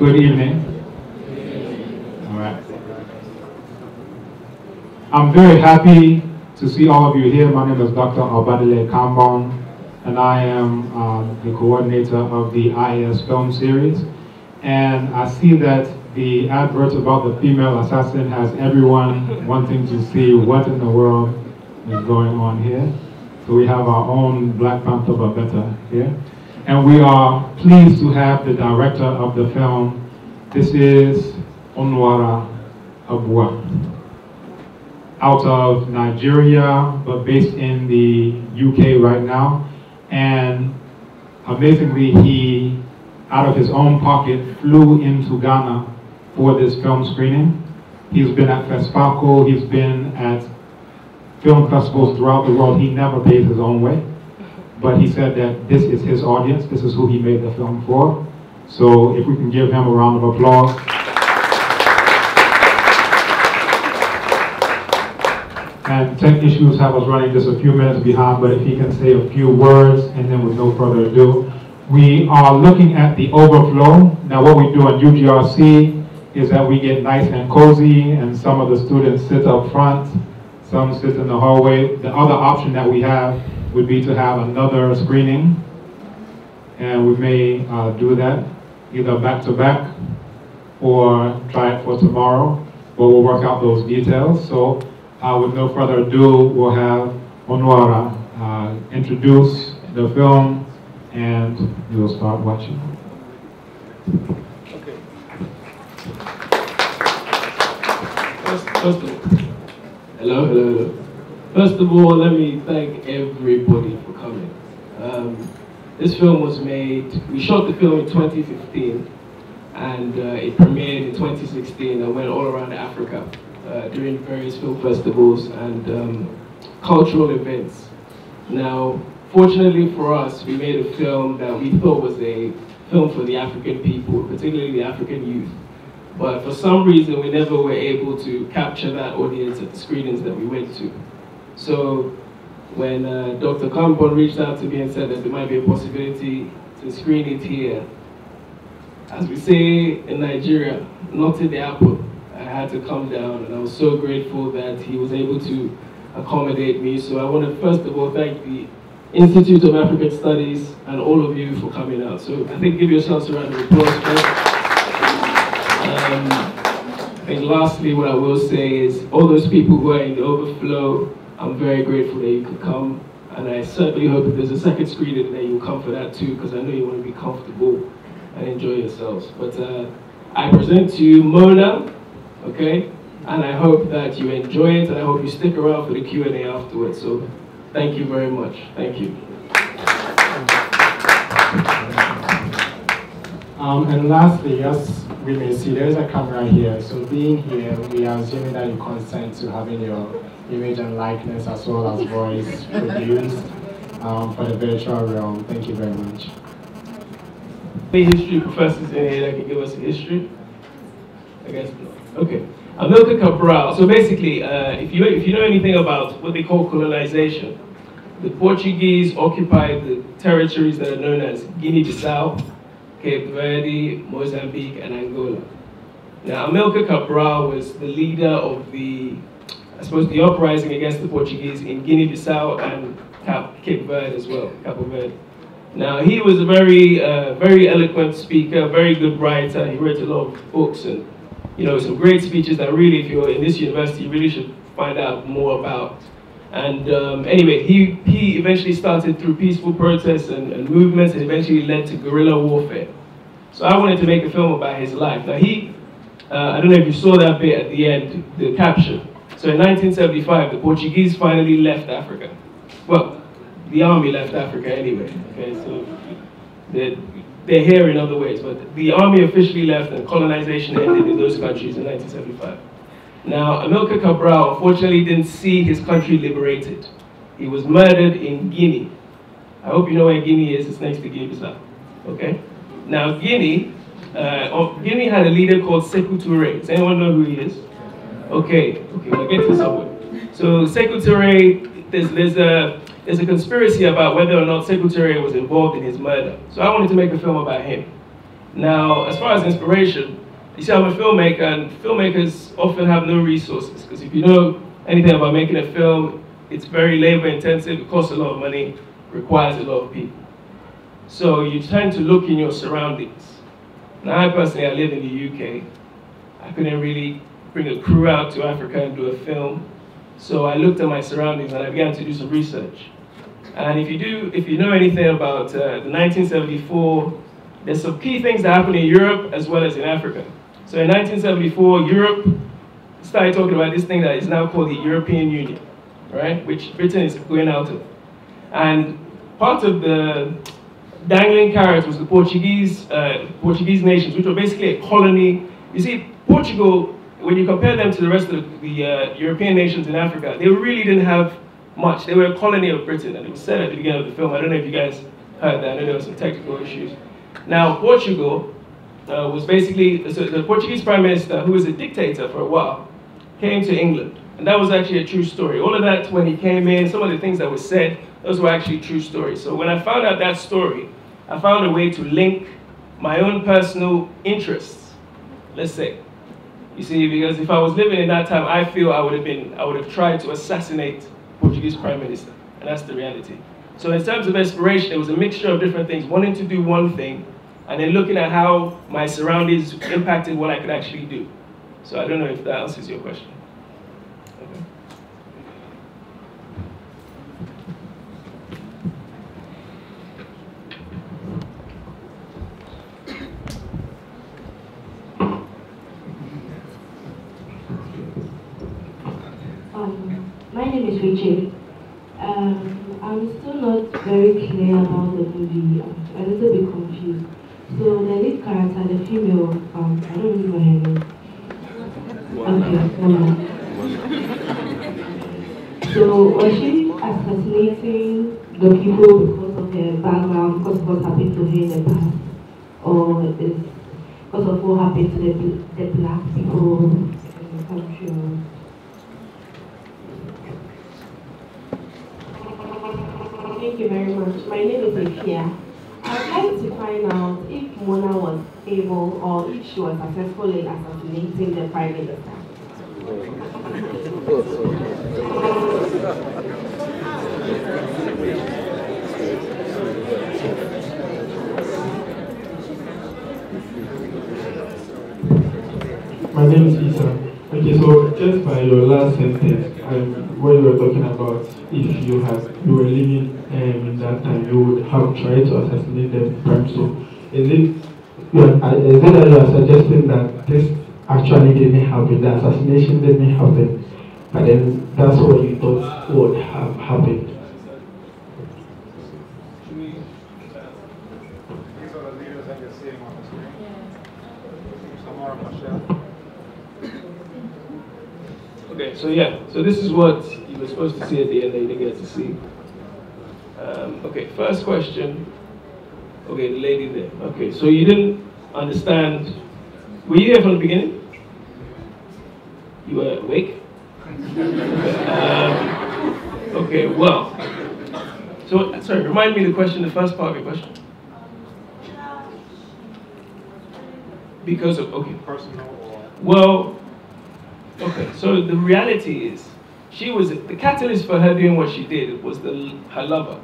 Good evening. All right. I'm very happy to see all of you here. My name is Dr. Obadile Kambon, and I am the coordinator of the IAS film series. And I see that the advert about the female assassin has everyone wanting to see what in the world is going on here. So we have our own Black Panther Babetta here. And we are pleased to have the director of the film. This is Uche Abuah, out of Nigeria, but based in the UK right now. And amazingly, he, out of his own pocket, flew into Ghana for this film screening. He's been at FESPACO, he's been at film festivals throughout the world. He never pays his own way. But he said that this is his audience, this is who he made the film for. So if we can give him a round of applause. And tech issues have us running just a few minutes behind, but if he can say a few words, and then with no further ado, we are looking at the overflow. Now what we do in UGRC is that we get nice and cozy, and some of the students sit up front, some sit in the hallway. The other option that we have would be to have another screening, and we may do that either back to back or try it for tomorrow, but we'll work out those details. So with no further ado, we'll have Uche introduce the film, and we will start watching. Okay. Hello. First of all, let me thank everybody for coming. This film was made, we shot the film in 2015, and it premiered in 2016 and went all around Africa during various film festivals and cultural events. Now, fortunately for us, we made a film that we thought was a film for the African people, particularly the African youth. But for some reason, we never were able to capture that audience at the screenings that we went to. So when Dr. Kambon reached out to me and said that there might be a possibility to screen it here, as we say in Nigeria, not in the apple, I had to come down, and I was so grateful that he was able to accommodate me. So I want to first of all thank the Institute of African Studies and all of you for coming out. So I think give yourselves a round of applause first. I think lastly what I will say is all those people who are in the overflow, I'm very grateful that you could come, and I certainly hope if there's a second screening that you'll come for that too, because I know you want to be comfortable and enjoy yourselves. But I present to you Mona, okay? And I hope that you enjoy it, and I hope you stick around for the Q&A afterwards. So thank you very much. Thank you. And lastly, as we may see, there is a camera here. So being here, we are assuming that you consent to having your image and likeness as well as voice produced for the virtual realm. Thank you very much. Any history professors in here that can give us a history? I guess no. Okay. Uche Abuah. So basically, if you know anything about what they call colonization, the Portuguese occupied the territories that are known as Guinea-Bissau, Cape Verde, Mozambique, and Angola. Now, Uche Abuah was the leader of the uprising against the Portuguese in Guinea-Bissau and Cape Verde as well, Cape Verde. Now, he was a very eloquent speaker, very good writer. He wrote a lot of books and, some great speeches that really, if you're in this university, you really should find out more about. And anyway, he eventually started through peaceful protests and movements, and eventually led to guerrilla warfare. So I wanted to make a film about his life. Now I don't know if you saw that bit at the end, the caption. So in 1975, the Portuguese finally left Africa. Well, the army left Africa anyway. Okay, so they're here in other ways, but the army officially left and colonization ended in those countries in 1975. Now, Uche Abuah unfortunately didn't see his country liberated. He was murdered in Guinea. I hope you know where Guinea is. It's next to Guinea-Bissau. Okay? Now, Guinea had a leader called Sekou Touré. Does anyone know who he is? Okay, we'll get to somewhere. So Sekou Touré, there's a conspiracy about whether or not Sekou Touré was involved in his murder. So I wanted to make a film about him. Now, as far as inspiration, you see, I'm a filmmaker, and filmmakers often have no resources, because if you know anything about making a film, it's very labor intensive, it costs a lot of money, requires a lot of people. So you tend to look in your surroundings. Now, I personally, I live in the UK. I couldn't really bring a crew out to Africa and do a film. So I looked at my surroundings and I began to do some research. And if you know anything about the 1974, there's some key things that happened in Europe as well as in Africa. So in 1974, Europe started talking about this thing that is now called the European Union, right? Which Britain is going out of. And part of the dangling carrot was the Portuguese nations, which were basically a colony. You see, Portugal, when you compare them to the rest of the European nations in Africa, they really didn't have much. They were a colony of Britain, and it was said at the beginning of the film. I don't know if you guys heard that. I know there were some technical issues. Now, Portugal was basically, so the Portuguese Prime Minister, who was a dictator for a while, came to England. And that was actually a true story. All of that, when he came in, some of the things that were said, those were actually true stories. So when I found out that story, I found a way to link my own personal interests, let's say. You see, because if I was living in that time, I feel I would have tried to assassinate Portuguese Prime Minister. And that's the reality. So in terms of inspiration, it was a mixture of different things, wanting to do one thing, and then looking at how my surroundings impacted what I could actually do. So I don't know if that answers your question. Okay. My name is Uche. I'm still not very clear about the movie. I'm a little bit confused. So the lead character, the female, I don't remember her name. Okay, Mona. So was she assassinating the people because of her background, because of what happened to her in the past? Or is because of what happened to the black people in the country? Thank you very much. My name is Akia. I'd like to find out if Mona was able or if she was successful in assassinating the Prime Minister. My name is Isa. Okay, so just by your last sentence, when you were talking about if you were living in that time, you would have tried to assassinate them prime. So is it that you are suggesting that this actually didn't happen, the assassination didn't happen, but then that's what you thought would have happened? Okay, so this is what you were supposed to see at the end that you didn't get to see. Okay, first question. Okay, the lady there. Okay, so you didn't understand. Were you here from the beginning? You were awake? Okay, well. So, sorry, remind me the question, the first part of your question. Because of, okay. Personal or... Well, okay, so the reality is, the catalyst for her doing what she did was her lover,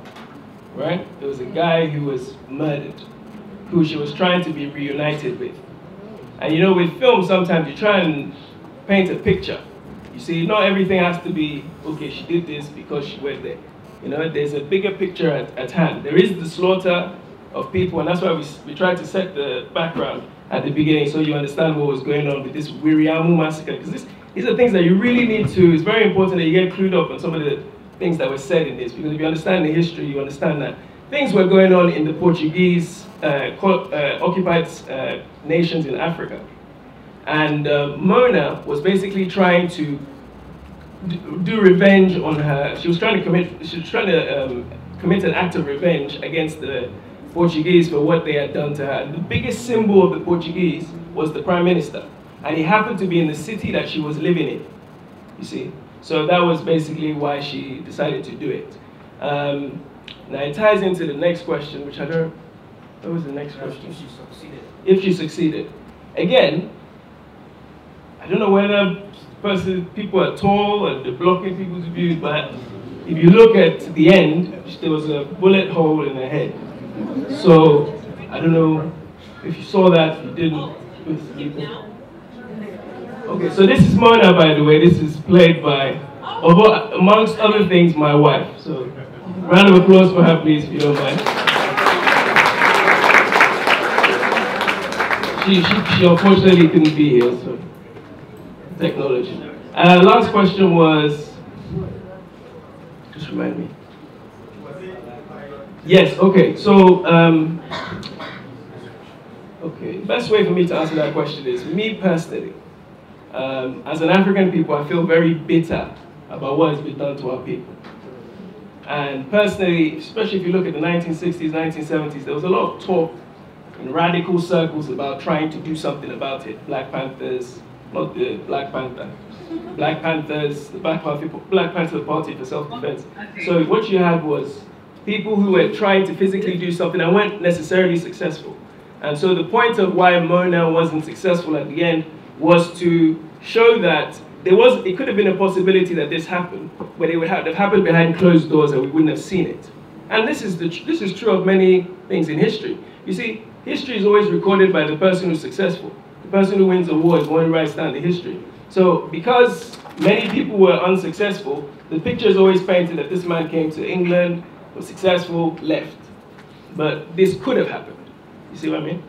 right? There was a guy who was murdered, who she was trying to be reunited with. And you know, with film, sometimes you try and paint a picture. You see, not everything has to be, okay, she did this because she went there. You know, there's a bigger picture at hand. There is the slaughter of people, and that's why we tried to set the background at the beginning so you understand what was going on with this Wiriamu massacre. Because these are things that you really need to, it's very important that you get clued up on some of the things that were said in this, because if you understand the history, you understand that things were going on in the Portuguese occupied nations in Africa. And Mona was basically trying to do revenge on her. She was trying to commit an act of revenge against the Portuguese for what they had done to her. And the biggest symbol of the Portuguese was the Prime Minister. And he happened to be in the city that she was living in, you see. So that was basically why she decided to do it. Now it ties into the next question, which I don't What was the next question? If she succeeded. If she succeeded. Again, I don't know whether people are tall and they're blocking people's views, but if you look at the end, there was a bullet hole in her head. So, I don't know if you saw that, you didn't. Okay, so this is Mona, by the way. This is played by, amongst other things, my wife. So, round of applause for her, please, if you don't mind. She unfortunately couldn't be here, so technology. Last question was, just remind me. Yes, okay, so, okay, best way for me to answer that question is, me personally, as an African people, I feel very bitter about what has been done to our people. And personally, especially if you look at the 1960s, 1970s, there was a lot of talk in radical circles about trying to do something about it. Black Panthers, not the Black Panther. Black Panthers, the Black Panther Party for self-defense. So what you had was people who were trying to physically do something and weren't necessarily successful. And so the point of why Mona wasn't successful at the end was to show that it could have been a possibility that this happened, but it would have happened behind closed doors and we wouldn't have seen it. And this is true of many things in history. You see, history is always recorded by the person who's successful. The person who wins the war is the one who writes down the history. So because many people were unsuccessful, the picture is always painted that this man came to England, was successful, left. But this could have happened. You see what I mean?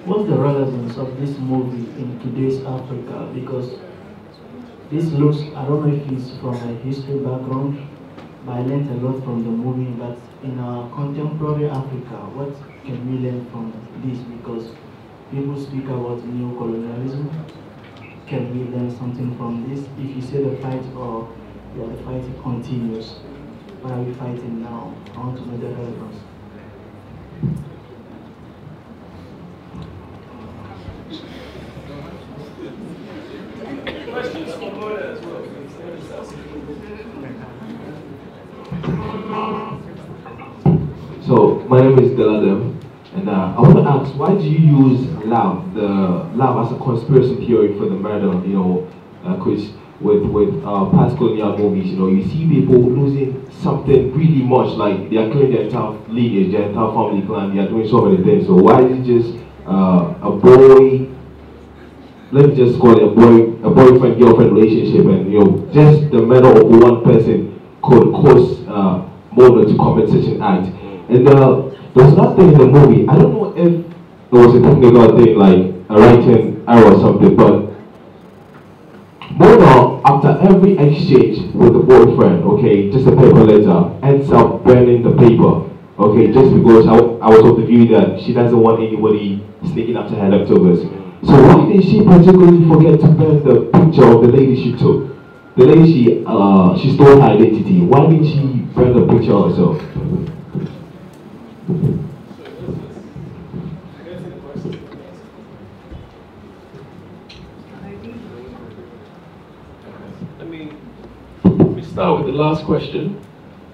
What's the relevance of this movie in today's Africa? Because this looks, I don't know if it's from a history background, but I learned a lot from the movie. But in our contemporary Africa, what can we learn from this? Because people speak about neo-colonialism. Can we learn something from this? If you say the fight or the fight continues, why are we fighting now? I want to know the relevance. So, my name is Deladem, and I want to ask, why do you use love as a conspiracy theory for the murder, because with past colonial movies, you see people losing something really much, like they are killing their entire lineage, their entire family clan, they are doing so many things. So why is it just a boy, let me just call it a boyfriend-girlfriend relationship, and just the murder of one person could cause Mona to commit such an act? And there's nothing in the movie, I don't know if it was a technical thing, like a writing error or something, but Mona, after every exchange with the boyfriend, okay, just a paper letter, ends up burning the paper, okay, just because I was of the view that she doesn't want anybody sneaking up to her leftovers. So why did she particularly forget to burn the picture of the lady she took? The lady she stole her identity. Why didn't she burn the picture herself? Let me start with the last question,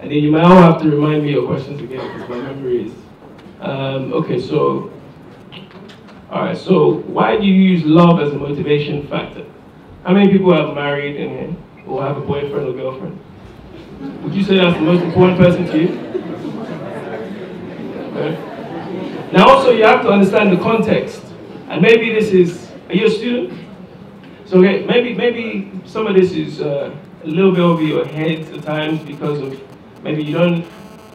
and then you might all have to remind me your questions again because my memory is. Okay, so, all right. So, why do you use love as a motivation factor? How many people have married in here, or have a boyfriend or girlfriend? Would you say that's the most important person to you? Okay. Now, also, you have to understand the context, and maybe this is. Are you a student? So, okay, maybe some of this is a little bit over your head at times because of maybe you don't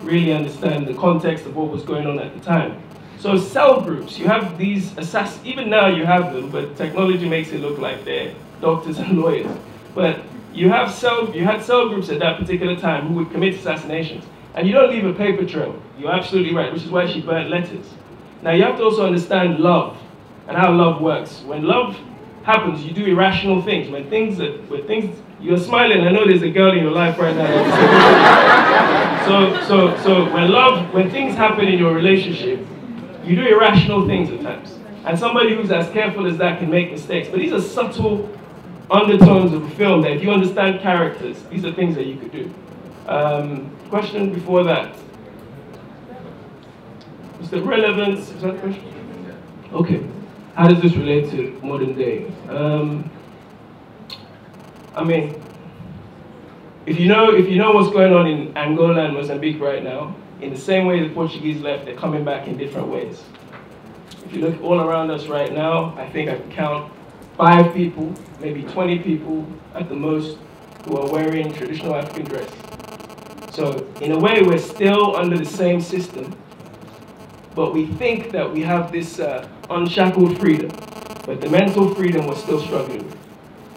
really understand the context of what was going on at the time. So cell groups, you have these even now you have them, but technology makes it look like they're doctors and lawyers. But you had cell groups at that particular time who would commit assassinations. And you don't leave a paper trail. You're absolutely right, which is why she burnt letters. Now you have to also understand love and how love works. When love happens, you do irrational things. When things, you're smiling, I know there's a girl in your life right now. so when things happen in your relationship, you do irrational things at times. And somebody who's as careful as that can make mistakes. But these are subtle undertones of a film that if you understand characters, these are things that you could do. Question before that. Is the relevance, is that the question? Okay. How does this relate to modern day? I mean, if you know what's going on in Angola and Mozambique right now, in the same way the Portuguese left, they're coming back in different ways. If you look all around us right now, I think I can count 5 people, maybe 20 people at the most, who are wearing traditional African dress. So in a way, we're still under the same system, but we think that we have this unshackled freedom, but the mental freedom we're still struggling with.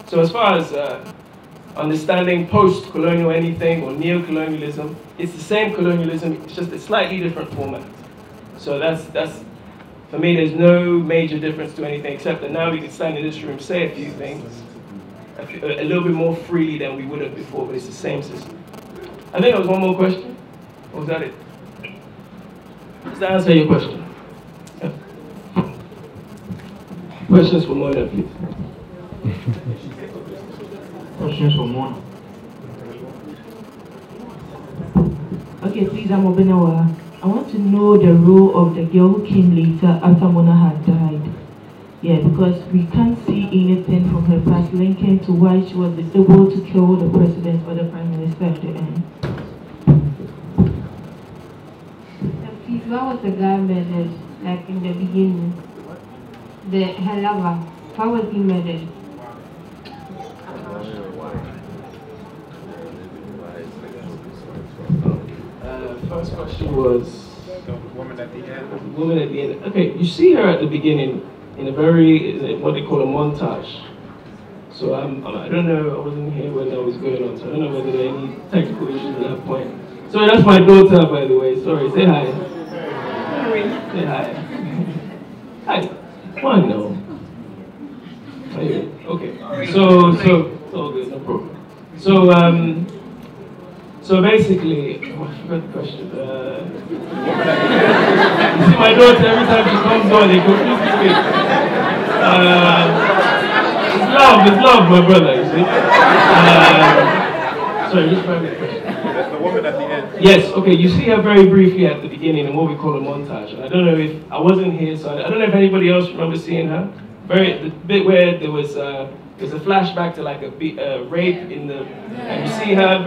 So as far as understanding post-colonial anything or neo-colonialism, it's the same colonialism, it's just a slightly different format. So that's for me, there's no major difference to anything, except that now we can stand in this room, say a few things, a little bit more freely than we would have before, but it's the same system. I think there was one more question, or was that it? Does that answer your question? Yeah. Questions for Mona, please. Questions for Mona. Okay, please, I'm Obenawa. I want to know the role of the girl who came later after Mona had died. Yeah, because we can't see anything from her past linking to why she was able to kill the president or the prime minister at the end. Please, why was the guy murdered, like in the beginning? Her lover, why was he murdered? First question was the woman at the end. the woman at the end. Okay, you see her at the beginning in a very, what they call a montage. So I don't know, I wasn't here when that was going on, so I don't know whether there are any technical issues at that point. Sorry, that's my daughter, by the way. Sorry, say hi. Say hi. Hi. Why no? Okay. So it's all good, no problem. So basically, I forgot the question. You see my daughter, every time she comes on, they completely speak. It's love, my brother, you see. Sorry, just find the question. That's the woman at the end. Yes, okay, you see her very briefly at the beginning in what we call a montage. And I don't know if, I wasn't here, so I don't know if anybody else remembers seeing her. The bit where there was there's a flashback to like a rape in the, and you see her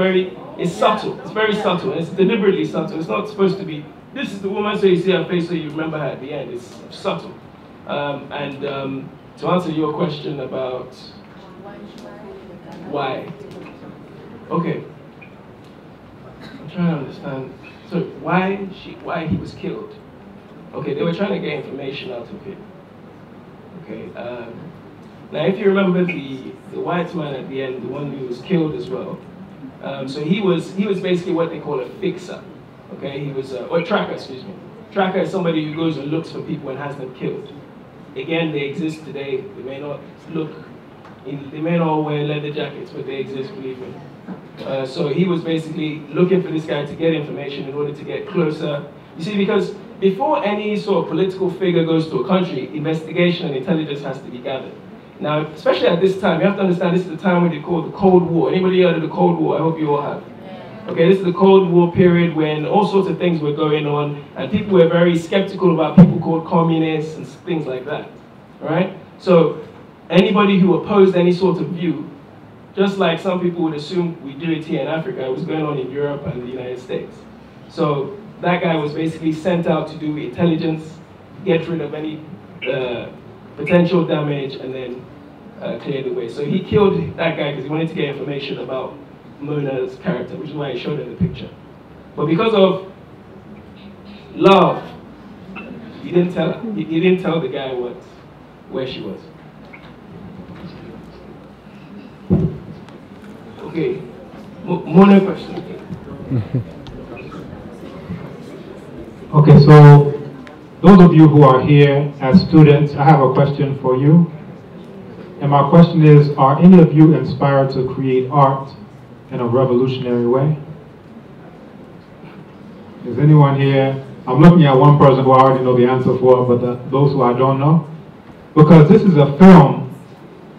it's subtle, it's very subtle, and it's deliberately subtle. It's not supposed to be, this is the woman, so you see her face, so you remember her at the end. It's subtle. To answer your question about why, okay, I'm trying to understand. So why he was killed? Okay, they were trying to get information out of him. Okay. Now, if you remember the white man at the end, the one who was killed as well. So he was basically what they call a fixer. Okay, he was or tracker, excuse me. Tracker is somebody who goes and looks for people and has them killed. Again, they exist today. They may not they may not wear leather jackets, but they exist, believe me. So he was basically looking for this guy to get information in order to get closer. You see, because before any sort of political figure goes to a country, investigation and intelligence has to be gathered. Now, especially at this time, you have to understand this is the time when they call the Cold War. Anybody heard of the Cold War? I hope you all have. Okay, this is the Cold War period when all sorts of things were going on, and people were very skeptical about people called communists and things like that. All right? So anybody who opposed any sort of view, just like some people would assume we do it here in Africa, it was going on in Europe and the United States. So that guy was basically sent out to do intelligence, get rid of any potential damage, and then clear the way. So he killed that guy because he wanted to get information about Mona's character, which is why he showed her the picture. But because of love, he didn't tell her. He didn't tell the guy where she was. Okay, Mona question. Okay, so those of you who are here as students, I have a question for you. And my question is, are any of you inspired to create art in a revolutionary way? Is anyone here? I'm looking at one person who I already know the answer for, but those who I don't know, because this is a film,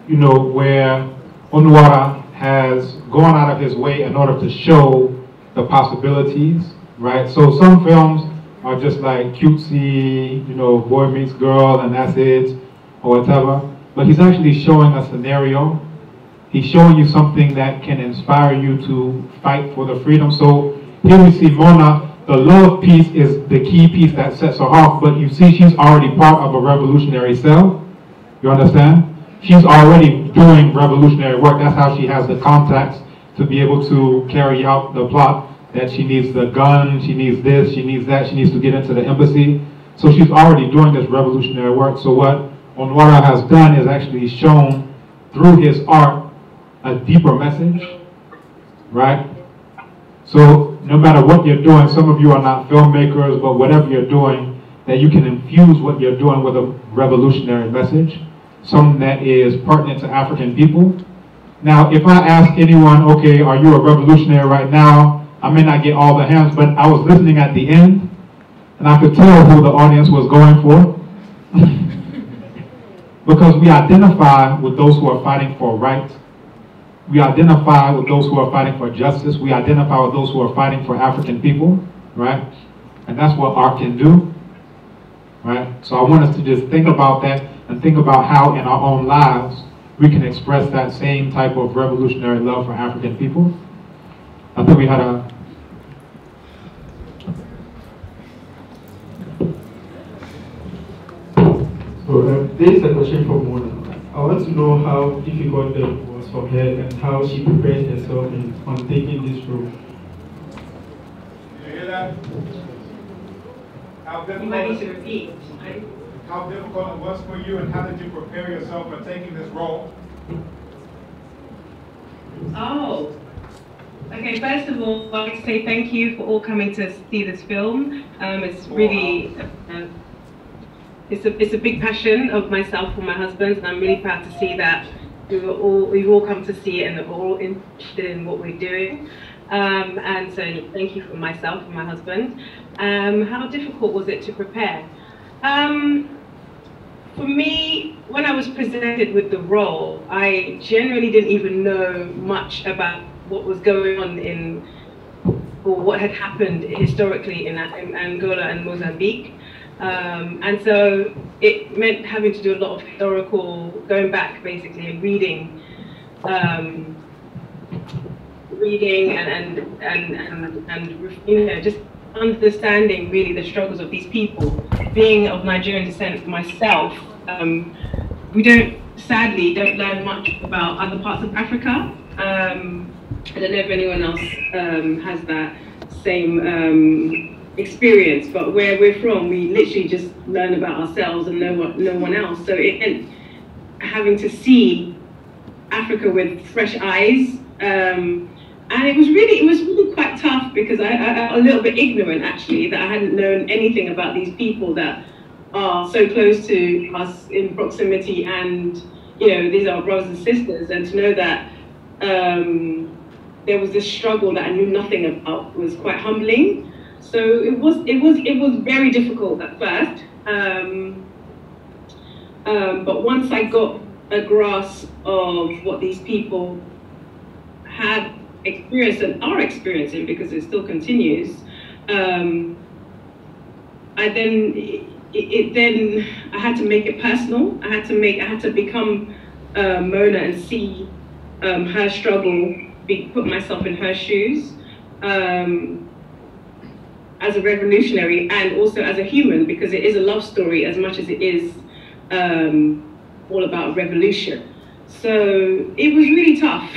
you know, where Onwara has gone out of his way in order to show the possibilities, right? So some films are just like cutesy, you know, boy meets girl and that's it, or whatever. But he's actually showing a scenario. He's showing you something that can inspire you to fight for the freedom. So here we see Mona, the love piece is the key piece that sets her off, but you see she's already part of a revolutionary cell. You understand? She's already doing revolutionary work. That's how she has the contacts to be able to carry out the plot, that she needs the gun, she needs this, she needs that, she needs to get into the embassy. So she's already doing this revolutionary work. So what Onwara has done is actually shown through his art a deeper message, right? So no matter what you're doing, some of you are not filmmakers, but whatever you're doing, that you can infuse what you're doing with a revolutionary message, something that is pertinent to African people. Now, if I ask anyone, okay, are you a revolutionary right now? I may not get all the hands, but I was listening at the end, and I could tell who the audience was going for. Because we identify with those who are fighting for right. We identify with those who are fighting for justice. We identify with those who are fighting for African people, right? And that's what art can do, right? So I want us to just think about that and think about how in our own lives we can express that same type of revolutionary love for African people. I think we had a... So this is a question for Mona. I want to know how difficult it was for her and how she prepared herself on taking this role. You hear that? How difficult, you might need to repeat. How difficult it was for you, and how did you prepare yourself for taking this role? Oh. Okay, first of all, I'd like to say thank you for all coming to see this film. It's really... It's a big passion of myself and my husband, and I'm really proud to see that we've all come to see it and we're all interested in what we're doing. And so thank you for myself and my husband. How difficult was it to prepare? For me, when I was presented with the role, I generally didn't even know much about what was going on in, or what had happened historically in Angola and Mozambique. And so it meant having to do a lot of historical, going back basically and reading and you know, just understanding really the struggles of these people. Being of Nigerian descent myself, we sadly don't learn much about other parts of Africa. I don't know if anyone else has that same experience, but where we're from, we literally just learn about ourselves and no one else. So it meant having to see Africa with fresh eyes, and it was really quite tough because I'm a little bit ignorant actually, that I hadn't known anything about these people that are so close to us in proximity, and you know, these are our brothers and sisters, and to know that there was this struggle that I knew nothing about was quite humbling. So it was very difficult at first, but once I got a grasp of what these people had experienced and are experiencing, because it still continues, I had to make it personal. I had to become Mona and see her struggle, put myself in her shoes. As a revolutionary and also as a human, because it is a love story as much as it is all about revolution. So it was really tough.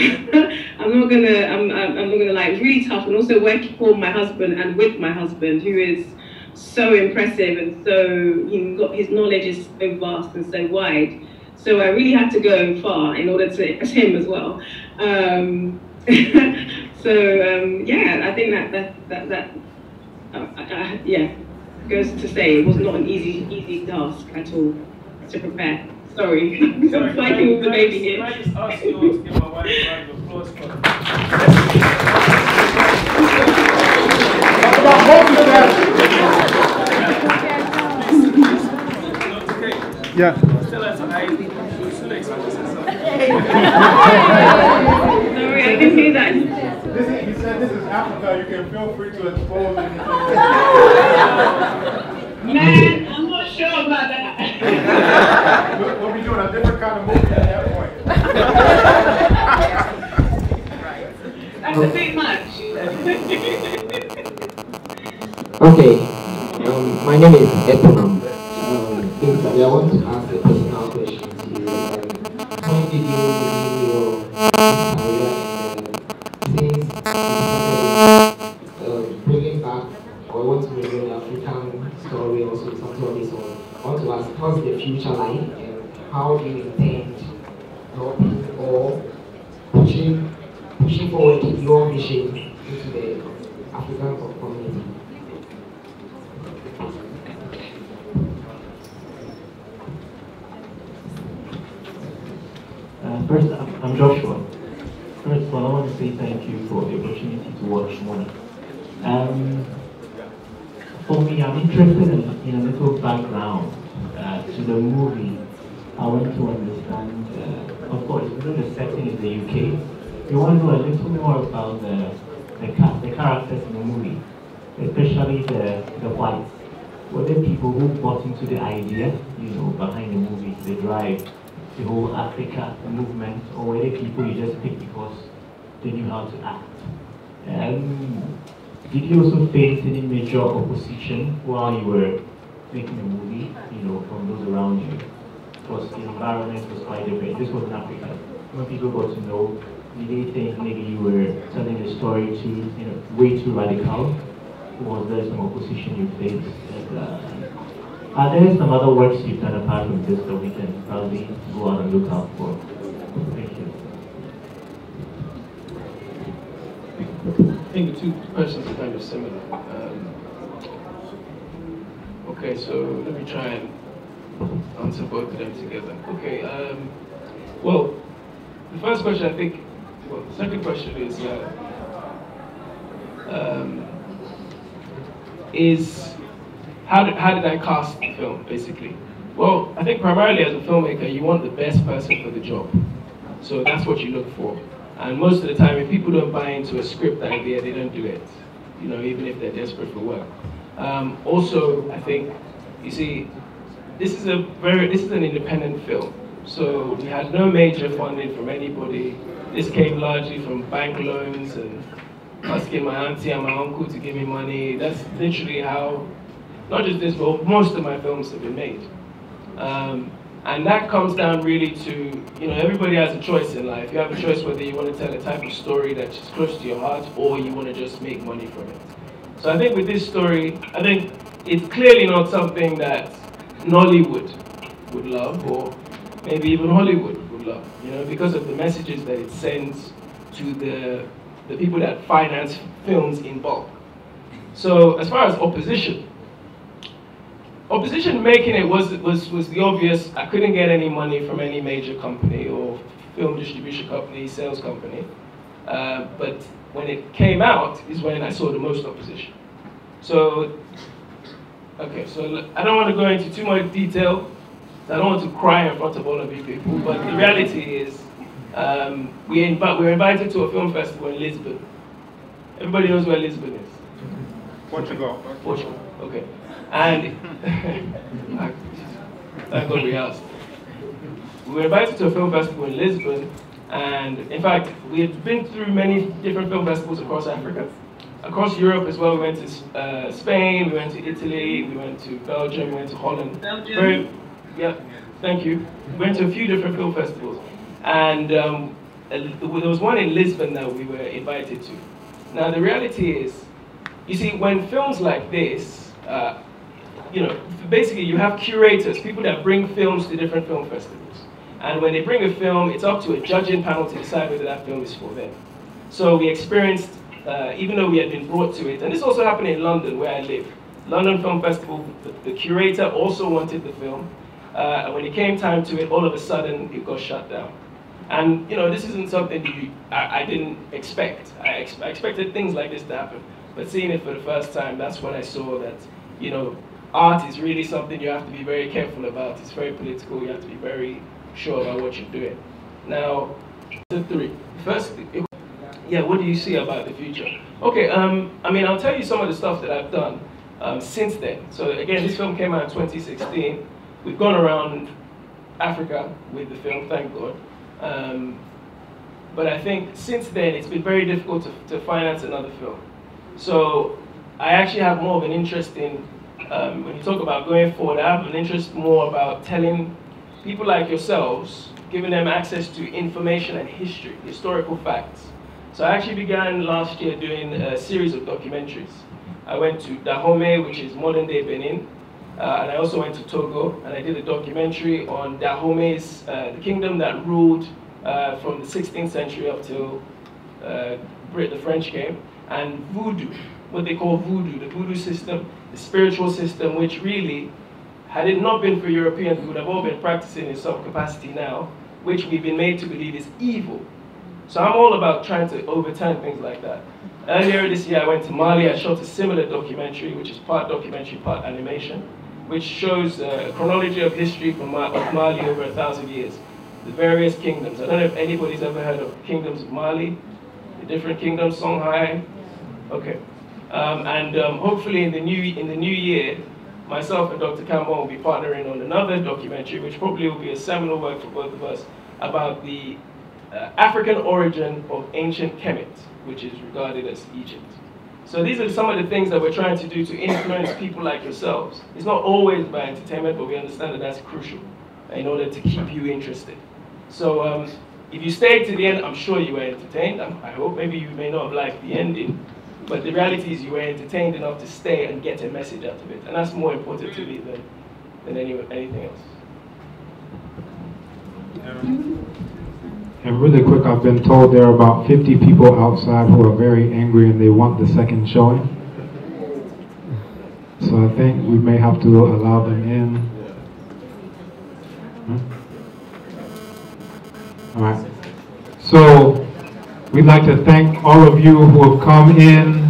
I'm not gonna lie, it was really tough, and also working for my husband and with my husband, who is so impressive and so his knowledge is so vast and so wide. So I really had to go far in order to impress him as well. Yeah, I think that yeah, goes to say it was not an easy task at all to prepare. Sorry, I'm fighting with the baby here. Can I just ask you all to give my wife a round of applause for her? Yeah. Still has an Sorry, I didn't do that. He said this is Africa. You can feel free to expose anything. Man, I'm not sure about that. We'll be doing a different kind of movie at that point. That's a bit much. Okay, my name is Eponam. Basically, I want to ask a personal question to you. When did you begin your career? Since you started bringing back, or want to bring the African story, also something of this one, I want to ask, how's the future like, and how do you intend helping or pushing forward your vision into the African community? First, I'm Joshua. First of all, I want to say thank you for the opportunity to watch Money. For me, I'm interested in a little background to the movie. I want to understand, of course, we know the setting is the UK. We want to know a little more about the characters in the movie, especially the whites. Were there people who bought into the idea, behind the movie, the drive, the whole Africa movement, or were there people you just picked because they knew how to act? Did you also face any major opposition while you were making the movie, from those around you? Because the environment was quite different. This was in Africa. When people got to know, did they think maybe you were telling a story way too radical? Was there some opposition you faced? Are there some other works you've done apart from this that we can probably go out and look out for? Thank you. I think the two questions are kind of similar. Okay, so let me try and answer both of them together. Okay, well, the first question the second question is how did I cast the film, basically? Well, I think primarily as a filmmaker, you want the best person for the job. So that's what you look for. And most of the time, if people don't buy into a script idea, they don't do it. Even if they're desperate for work. Also, I think, you see, this is an independent film. So we had no major funding from anybody. This came largely from bank loans and asking my auntie and my uncle to give me money. That's literally how, not just this, but most of my films have been made. And that comes down really to, everybody has a choice in life. You have a choice whether you want to tell a type of story that's close to your heart or you want to just make money from it. So I think with this story, I think it's clearly not something that Nollywood would love, or maybe even Hollywood would love, because of the messages that it sends to the people that finance films in bulk. So as far as opposition making it was the obvious. I couldn't get any money from any major company or film distribution company, sales company. But when it came out is when I saw the most opposition. So, okay, so I don't want to go into too much detail. I don't want to cry in front of all of you people, but the reality is we were invited to a film festival in Lisbon. Everybody knows where Lisbon is? Portugal. Portugal, okay. And thank God we asked. We were invited to a film festival in Lisbon, and in fact, we had been through many different film festivals across Africa. Across Europe as well, we went to Spain, we went to Italy, we went to Belgium, we went to Holland. Belgium? Yeah, thank you. We went to a few different film festivals. And there was one in Lisbon that we were invited to. Now the reality is, you see, when films like this, basically you have curators, people that bring films to different film festivals. And when they bring a film, it's up to a judging panel to decide whether that film is for them. So we experienced, even though we had been brought to it, and this also happened in London where I live. London Film Festival, the curator also wanted the film. And when it came time to it, all of a sudden it got shut down. And this isn't something I didn't expect. I expected things like this to happen. But seeing it for the first time, that's when I saw that, art is really something you have to be very careful about. It's very political. You have to be very sure about what you're doing. Now, the three. First, yeah, what do you see about the future? Okay, I mean, I'll tell you some of the stuff that I've done since then. So again, this film came out in 2016. We've gone around Africa with the film, thank God. But I think since then, it's been very difficult to finance another film. So I actually have more of an interest in, when you talk about going forward, I have an interest more about telling people like yourselves, giving them access to information and history, historical facts. So I actually began last year doing a series of documentaries. I went to Dahomey, which is modern day Benin, and I also went to Togo, and I did a documentary on Dahomey's, the kingdom that ruled from the 16th century up till the French came, and voodoo, what they call voodoo, the voodoo system, the spiritual system, which really, had it not been for Europeans, we would have all been practicing in some capacity now, which we've been made to believe is evil. So I'm all about trying to overturn things like that. Earlier this year, I went to Mali. I shot a similar documentary, which is part documentary, part animation, which shows a chronology of history from Mali over 1,000 years. The various kingdoms. I don't know if anybody's ever heard of kingdoms of Mali, the different kingdoms, Songhai. Okay. Hopefully in the new year, myself and Dr. Campbell will be partnering on another documentary, which probably will be a seminal work for both of us, about the African origin of ancient Kemet, which is regarded as Egypt. So these are some of the things that we're trying to do to influence people like yourselves. It's not always by entertainment, but we understand that that's crucial in order to keep you interested. So if you stayed to the end, I'm sure you were entertained. I hope. Maybe you may not have liked the ending, but the reality is you were entertained enough to stay and get a message out of it. And that's more important to me than anything else. And really quick, I've been told there are about 50 people outside who are very angry and they want the second showing. So I think we may have to allow them in. All right. So we'd like to thank all of you who have come in.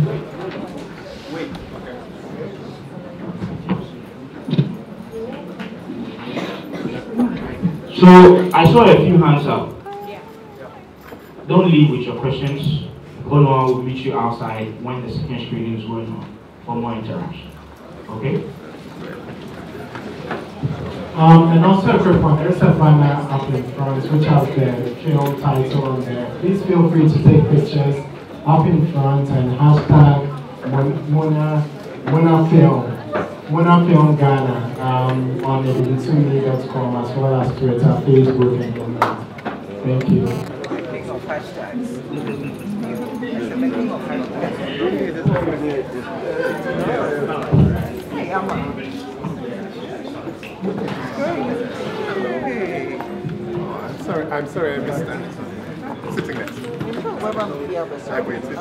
So I saw a few hands up. Don't leave with your questions. Hold on, we'll meet you outside when the second screening is going on for more interaction. Okay? And also a quick one, there's a banner up in front which has the film title on there. Please feel free to take pictures up in front and hashtag Mona Film Ghana on bbc.com as well as Twitter, Facebook, and comment. Thank you. I'm sorry, I missed that. Sitting next. I waited.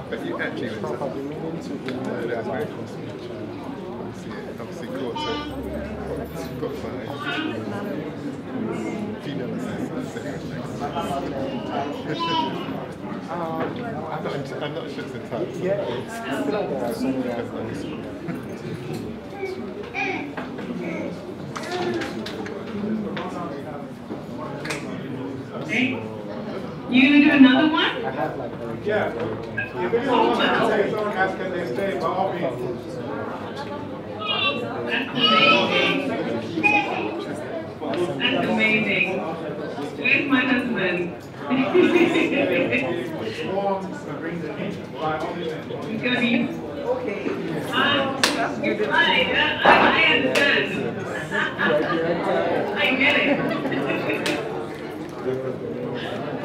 But you actually went to that's very consequential. Obviously got by female assistants. I'm not sure it's in touch. Okay. You do another one? Yeah. If anyone wants to say someone ask can they stay, by all means. That's amazing. That's amazing. Where's my husband? He's gonna be okay. You're fine. I understand. I get it.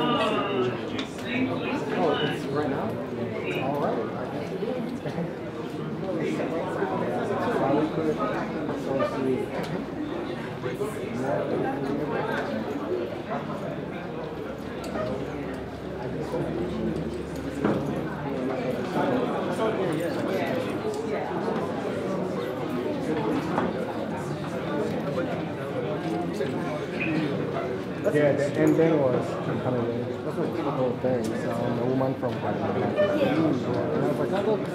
Oh, thank you so much. It's right now? It's all right. Yeah, the ending was kind of the whole thing. So a woman from Canada. And I was like, that looks.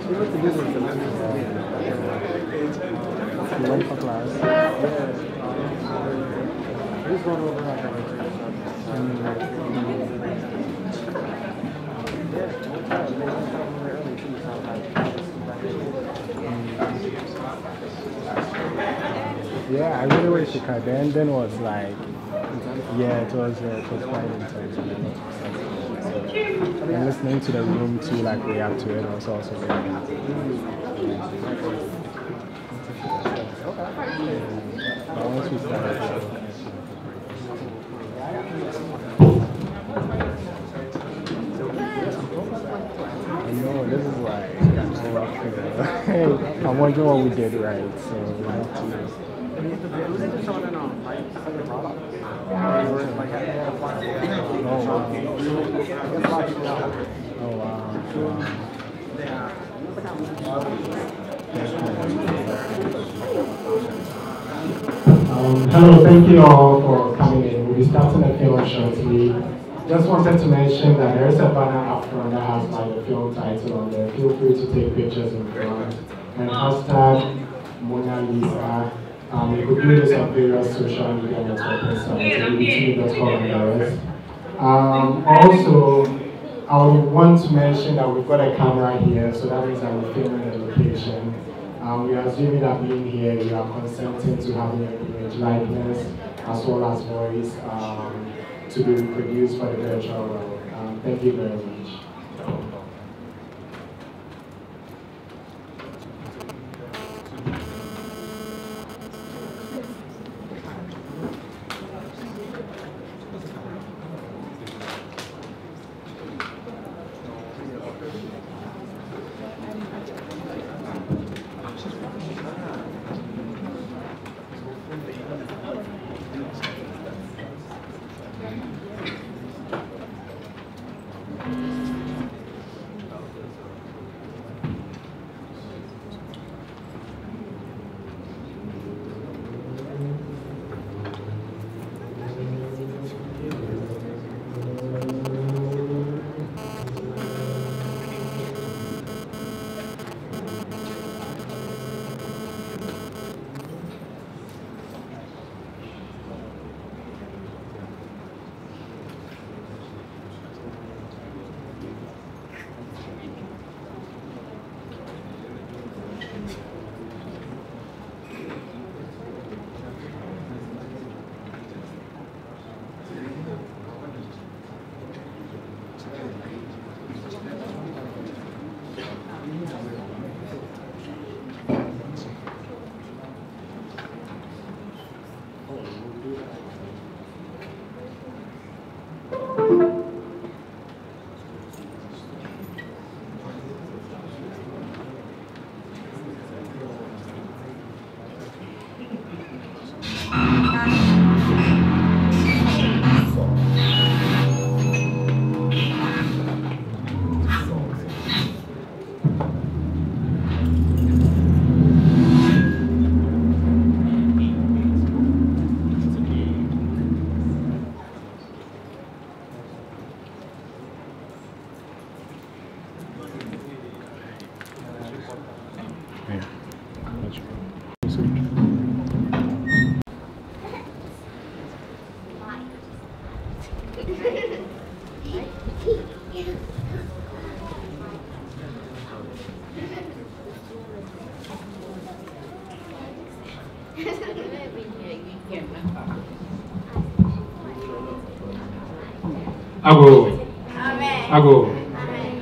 She went to do this. We went for class. I just went over like yeah, I really wish she could. The ending was like, yeah, it was quite intense. And listening to the room to like react to it was also very but once we started, I know this is like I'm wondering what we did right, so we have to. Oh wow. Hello, thank you all for coming in. We'll be starting the film shortly. Just wanted to mention that there is a banner up front that has like the film title on there. Feel free to take pictures in front. And hashtag Mona Lisa. You could do this on various social media networking sites, bbtv.com and the rest. Also, I would want to mention that we've got a camera here, so that means that we're filming the location. We are assuming that being here, you are consenting to having your image likeness as well as voice to be reproduced for the virtual world. Thank you very much.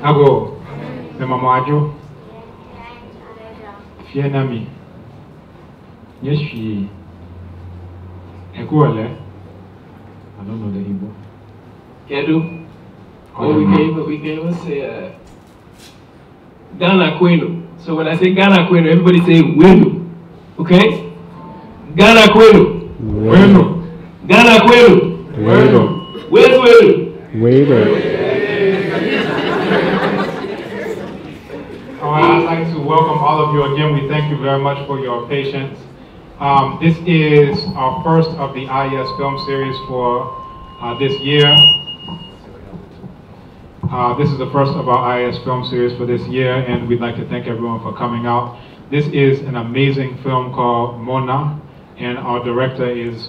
Ago, the mamajo, Fianami, yes, she, Equale, I don't know the Igbo. Kedu, we can even say Ghana Kwenu. So when I say Ghana Kwenu, everybody say Wenu, okay? Ghana Kwenu, Wenu, Ghana Kwenu, Wenu, Wenu. I'd like to welcome all of you again. We thank you very much for your patience. This is our first of the IAS film series for this year. This is the first of our IAS film series for this year, and we'd like to thank everyone for coming out. This is an amazing film called Mona, and our director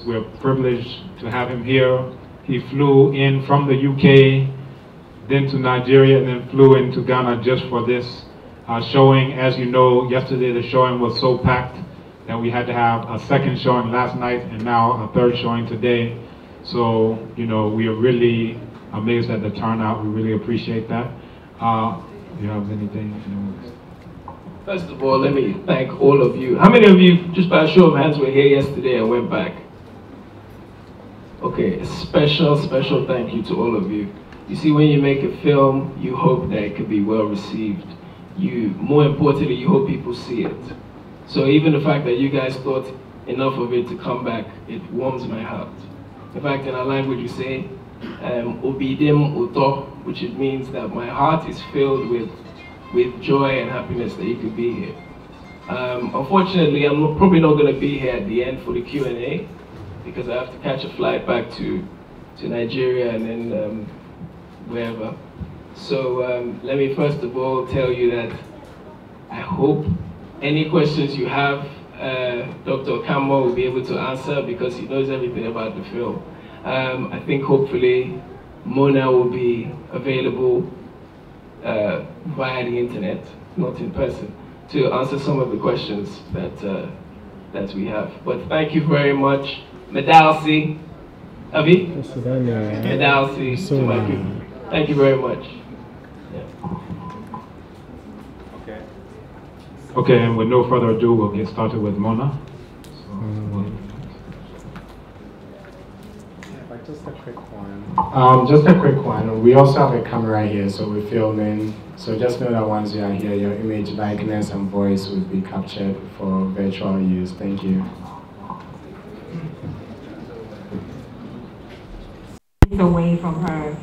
we're privileged to have him here. He flew in from the UK, then to Nigeria, and then flew into Ghana just for this showing. As you know, yesterday the showing was so packed that we had to have a second showing last night and now a third showing today. So, you know, we are really amazed at the turnout. We really appreciate that. Do you have anything? First of all, let me thank all of you. How many of you, just by a show of hands, were here yesterday and went back? Okay, a special thank you to all of you. You see, when you make a film, you hope that it could be well received. More importantly, you hope people see it. So even the fact that you guys thought enough of it to come back, it warms my heart. In fact, in our language we say, obidim uto, which it means that my heart is filled with joy and happiness that you could be here. Unfortunately, I'm probably not going to be here at the end for the Q&A because I have to catch a flight back to Nigeria and then wherever. So let me first of all tell you that I hope any questions you have, Dr. Akamwa will be able to answer because he knows everything about the film. I think hopefully Mona will be available via the internet, not in person, to answer some of the questions that we have. But thank you very much, Medalsi, Avi? Medalsi, to my people. Thank you very much. Okay, and with no further ado, we'll get started with Mona. Just a quick one. Just a quick one. We also have a camera here, so we're filming. So just know that once you are here, your image, likeness, and voice will be captured for virtual use. Thank you. Away from her,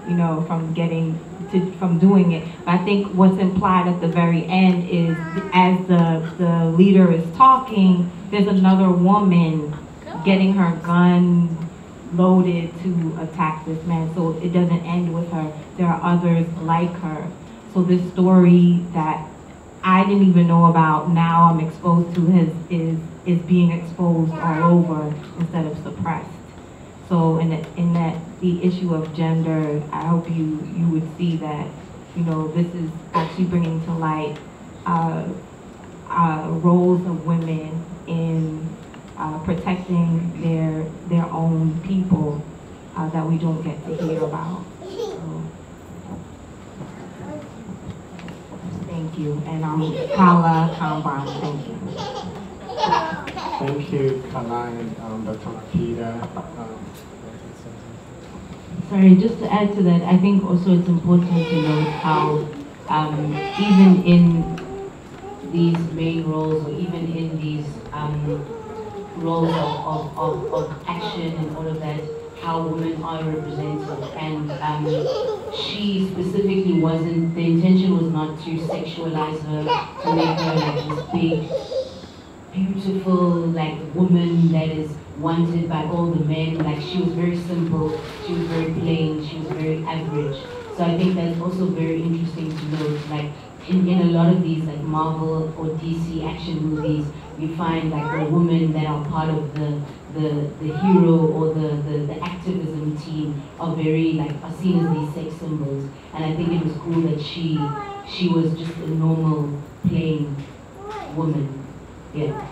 you know, from doing it. But I think what's implied at the very end is, as the leader is talking, there's another woman getting her gun loaded to attack this man. So it doesn't end with her. There are others like her. So this story that I didn't even know about, now I'm exposed to, is being exposed all over instead of suppressed. So in that the issue of gender, I hope you would see that, you know, this is actually bringing to light roles of women in protecting their own people that we don't get to hear about. So, thank you, and I'm Kala Kamban. Thank you. Thank you, Kala and Dr. Peter. Sorry, just to add to that, I think also it's important to note how even in these main roles, or even in these roles of action and all of that, how women are represented. And she specifically wasn't, the intention was not to sexualize her, to make her like this big, beautiful, like, woman that is wanted by all the men. Like, she was very simple, she was very plain, she was very average. So I think that's also very interesting to note. Like, in a lot of these like Marvel or DC action movies, we find like the women that are part of the hero or the activism team are very like, are seen as these sex symbols. And I think it was cool that she was just a normal, plain woman. Yeah.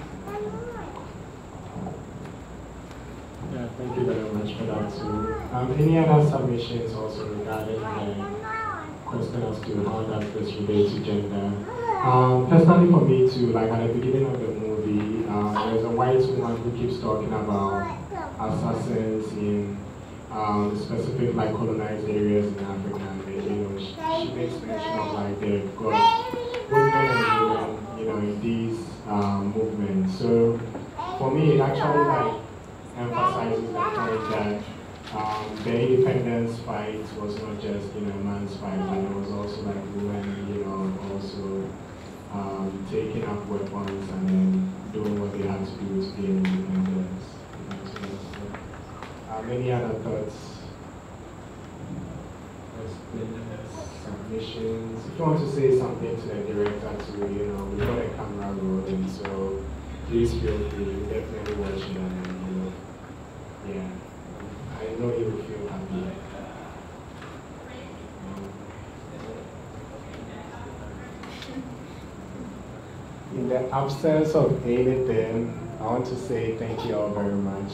Yeah, thank you very much for that too. Any other submissions also regarding the question as to how does this relate to gender? Personally for me too, like at the beginning of the movie, there's a white woman who keeps talking about assassins in specific like colonized areas in Africa, and you know, she makes mention of like they've got both men and women, you know, in these movements. So for me, it actually like emphasizes the point that the independence fight was not just, you know, a man's fight, but it was also like women, you know, also taking up weapons and then doing what they had to do to be questions, if you want to say something to the director too, you know, we've got a camera rolling, so please feel free. We're definitely watching and, you know, yeah, I know he will feel happy. In the absence of anything, I want to say thank you all very much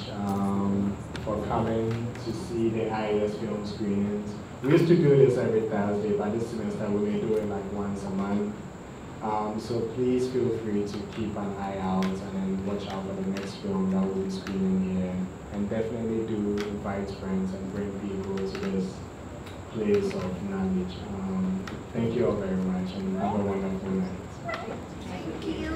for coming to see the IAS film screenings. We used to do this every Thursday, but this semester we may do it like once a month. So please feel free to keep an eye out and then watch out for the next film that will be screening here. And definitely do invite friends and bring people to this place of knowledge. Thank you all very much and have a wonderful night. Thank you.